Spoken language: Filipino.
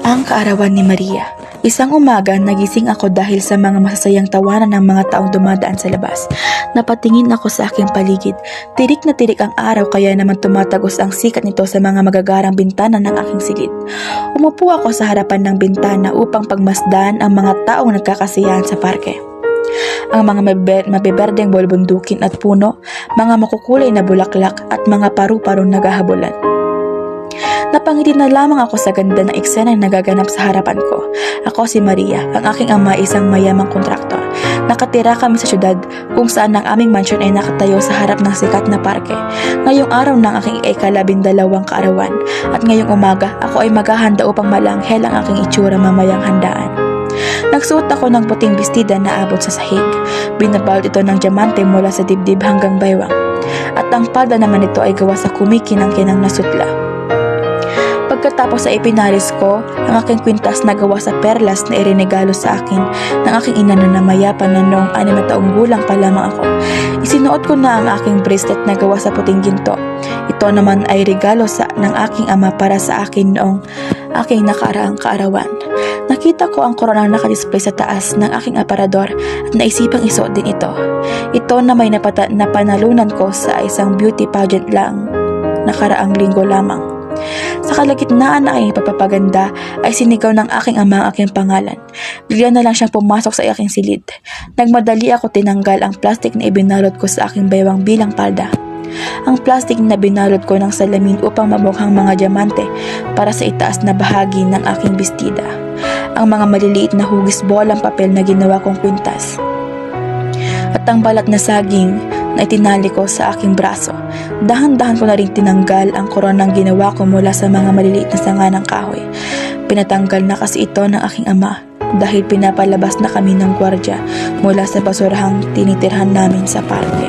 Ang kaarawan ni Maria. Isang umaga, nagising ako dahil sa mga masasayang tawanan ng mga taong dumadaan sa labas. Napatingin ako sa aking paligid. Tirik na tirik ang araw kaya naman tumatagos ang sikat nito sa mga magagarang bintana ng aking silid. Umupo ako sa harapan ng bintana upang pagmasdan ang mga taong nagkakasiyahan sa parke. Ang mga mabiberdeng bulbundukin at puno, mga makukulay na bulaklak at mga paru-parong naghahabulan. Napangiti na lamang ako sa ganda ng eksena na nagaganap sa harapan ko. Ako si Maria, ang aking ama isang mayamang kontraktor. Nakatira kami sa syudad kung saan ang aming mansyon ay nakatayo sa harap ng sikat na parke. Ngayong araw ng aking ika-12 kaarawan at ngayong umaga ako ay maghahanda upang malanghel ang aking itsura mamayang handaan. Nagsuot ako ng puting bestida na abot sa sahig. Binabalot ito ng diamante mula sa dibdib hanggang baywang. At ang palda naman ito ay gawa sa kumikinang-kinang na sutla. Pagkatapos ay ipinalis ko ang aking kwintas na gawa sa perlas na irinegalo sa akin ng aking ina na namayapan na noong 6 na taong gulang pa lamang ako. Isinuot ko na ang aking bracelet na gawa sa puting ginto. Ito naman ay regalo ng aking ama para sa akin noong aking nakaraang kaarawan. Nakita ko ang koronang nakadisplay sa taas ng aking aparador at naisipang isuot din ito. Ito na may napanalunan ko sa isang beauty pageant lang nakaraang linggo lamang. Sa kalagitnaan na aking pagpapaganda ay sinigaw ng aking ama ang aking pangalan. Bigla na lang siyang pumasok sa aking silid. Nagmadali ako tinanggal ang plastic na ibinalot ko sa aking baywang bilang palda. Ang plastic na binalot ko ng salamin upang mamukhang mga diamante para sa itaas na bahagi ng aking bestida. Ang mga maliliit na hugis bolang papel na ginawa kong kwintas. At ang balat na saging na itinali ko sa aking braso. Dahan-dahan ko na rin tinanggal ang koronang ginawa ko mula sa mga maliliit na sanga ng kahoy. Pinatanggal na kasi ito ng aking ama dahil pinapalabas na kami ng gwardya mula sa basurahang tinitirhan namin sa parke.